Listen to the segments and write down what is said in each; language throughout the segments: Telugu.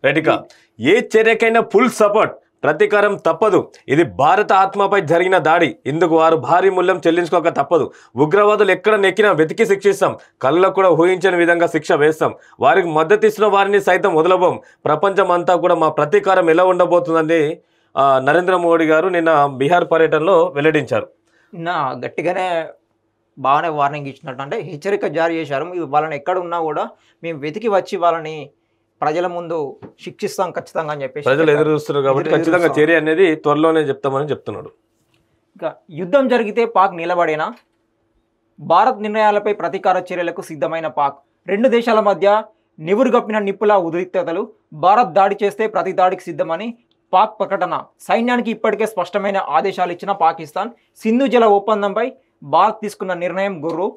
రైట్ ఇక ఏ చర్యకైనా ఫుల్ సపోర్ట్, ప్రతీకారం తప్పదు. ఇది భారత ఆత్మపై జరిగిన దాడి. ఇందుకు వారు భారీ మూల్యం చెల్లించుకోక తప్పదు. ఉగ్రవాదులు ఎక్కడ నెక్కినా వెతికి శిక్షిస్తాం. కళ్ళకు కూడా ఊహించని విధంగా శిక్ష వేస్తాం. వారికి మద్దతిస్తున్న వారిని సైతం వదలబోం. ప్రపంచం అంతా కూడా మా ప్రతీకారం ఎలా ఉండబోతుందని నరేంద్ర మోడీ గారు నిన్న బీహార్ పర్యటనలో వెల్లడించారు. నా గట్టిగానే బాగానే వార్నింగ్ ఇచ్చినట్టు, అంటే హెచ్చరిక జారీ చేశారు. వాళ్ళని ఎక్కడ ఉన్నా కూడా మేము వెతికి వచ్చి వాళ్ళని ప్రజల ముందు శిక్షిస్తాం ఖచ్చితంగా అని చెప్పేసి ప్రజలు ఎదురు చూస్తున్నారు కాబట్టి ఖచ్చితంగా చర్య అనేది త్వరలోనే చెప్తామని చెప్తున్నాడు. ఇంకా యుద్ధం జరిగితే పాక్ నిలబడేనా? భారత్ నిర్ణయాలపై ప్రతీకార చర్యలకు సిద్ధమైన పాక్. రెండు దేశాల మధ్య నివురుగప్పిన నిప్పుల ఉద్రిక్తతలు. భారత్ దాడి చేస్తే ప్రతి దాడికి సిద్ధమని పాక్ ప్రకటన. సైన్యానికి ఇప్పటికే స్పష్టమైన ఆదేశాలు ఇచ్చిన పాకిస్తాన్. సింధు జల ఒప్పందంపై భారత్ తీసుకున్న నిర్ణయం గుర్రు.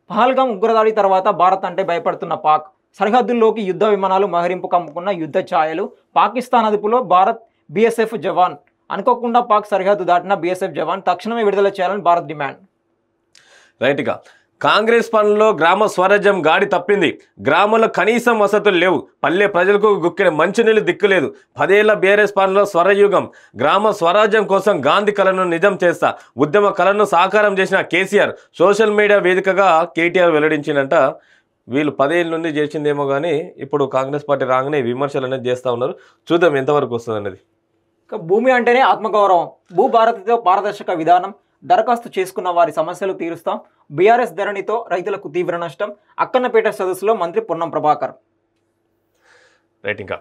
పహల్గాం ఉగ్రదాడి తర్వాత భారత్ అంటే భయపడుతున్న పాక్. సరిహద్దుల్లోకి యుద్ధ విమానాలు మహరింపు కమ్ముకున్న యుద్ధ ఛాయలు. పాకిస్తాన్ అదుపులో భారత్ బీఎస్ఎఫ్ జవాన్. అనుకోకుండా పాక్ సరిహద్దు దాటిన బీఎస్ఎఫ్ జవాన్ తక్షణమే విడుదల చేయాలని భారత్ డిమాండ్. రైట్గా కాంగ్రెస్ పాలనలో గ్రామ స్వరాజ్యం గాడి తప్పింది. గ్రామంలో కనీసం వసతులు లేవు. పల్లె ప్రజలకు గుక్కిన మంచినీళ్ళు దిక్కులేదు. 10 ఏళ్ల బీఆర్ఎస్ పాలనలో స్వరయుగం. గ్రామ స్వరాజ్యం కోసం గాంధీ కలను నిజం చేస్తా. ఉద్యమ కలను సాకారం చేసిన కేసీఆర్. సోషల్ మీడియా వేదికగా కేటీఆర్ వెల్లడించినంట. వీళ్ళు 10 ఏళ్ళ నుండి చేసిందేమో కానీ ఇప్పుడు కాంగ్రెస్ పార్టీ రాగానే విమర్శలు అనేది చేస్తూ ఉన్నారు. చూద్దాం ఎంతవరకు వస్తుంది అనేది. భూమి అంటేనే ఆత్మగౌరవం. భూభారతితో పారదర్శక విధానం. దరఖాస్తు చేసుకున్న వారి సమస్యలు తీరుస్తాం. బీఆర్ఎస్ ధరణితో రైతులకు తీవ్ర నష్టం. అక్కన్నపేట సదస్సులో మంత్రి పొన్నం ప్రభాకర్. రైట్ ఇంకా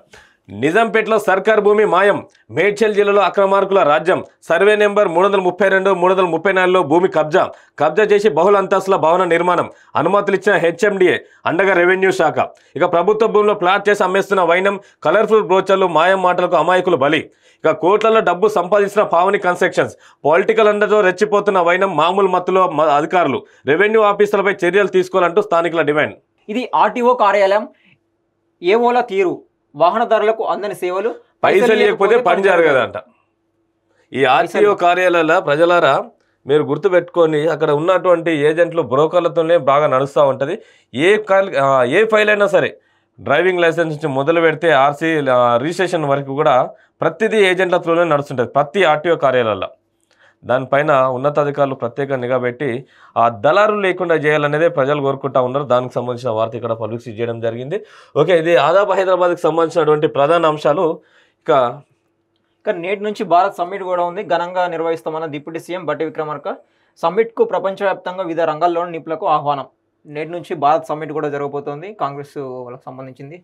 నిజాంపేటలో సర్కార్ భూమి మాయం. మేడ్చల్ జిల్లాలో అక్రమార్కుల రాజ్యం. సర్వే నెంబర్ 332, 334లో భూమి కబ్జా చేసి బహుళ అంతస్తుల భవన నిర్మాణం. అనుమతులు ఇచ్చిన హెచ్ఎండిఏ, అండగా రెవెన్యూ శాఖ. ఇక ప్రభుత్వ భూమిలో ప్లాట్ చేసి అమ్మేస్తున్న వైనం. కలర్ఫుల్ బ్రోచర్లు, మాయం మాటలకు అమాయకులు బలి. ఇక కోట్లలో డబ్బు సంపాదించిన పావని కన్స్ట్రక్షన్స్. పొలిటికల్ అండతో రెచ్చిపోతున్న వైనం. మామూలు మత్తులో అధికారులు. రెవెన్యూ ఆఫీసర్లపై చర్యలు తీసుకోవాలంటూ స్థానికుల డిమాండ్. ఇది ఆర్టీఓ కార్యాలయం. ఏవోల తీరు. వాహనదారులకు అందని సేవలు. పైసలు లేకపోతే పని జరగదంట. ఈ ఆర్టీఓ కార్యాలయాల ప్రజలారా మీరు గుర్తుపెట్టుకొని అక్కడ ఉన్నటువంటి ఏజెంట్లు బ్రోకర్లతోనే బాగా నడుస్తూ ఉంటుంది. ఏ ఫైల్ అయినా సరే, డ్రైవింగ్ లైసెన్స్ నుంచి మొదలు పెడితే ఆర్సీ రిజిస్ట్రేషన్ వరకు కూడా ప్రతిదీ ఏజెంట్ల త్రూనే నడుస్తుంటుంది ప్రతి ఆర్టీఓ కార్యాలయాల్లో. దానిపైన ఉన్నతాధికారులు ప్రత్యేక నిఘా పెట్టి ఆ దళారులు లేకుండా చేయాలనేదే ప్రజలు కోరుకుంటా ఉన్నారు. దానికి సంబంధించిన వార్త ఇక్కడ పబ్లిసిటీ చేయడం జరిగింది. ఓకే, ఇది ఆదాబ్ హైదరాబాద్కి సంబంధించినటువంటి ప్రధాన అంశాలు. ఇక నేటి నుంచి భారత్ సమ్మిట్ కూడా ఉంది. ఘనంగా నిర్వహిస్తామన్న డిప్యూటీ సీఎం బట్టి విక్రమార్క. సమ్మిట్కు ప్రపంచవ్యాప్తంగా వివిధ రంగాల్లోని నిపుణులకు ఆహ్వానం. నేటి నుంచి భారత్ సమ్మిట్ కూడా జరగబోతోంది. కాంగ్రెస్ వాళ్ళకి సంబంధించింది.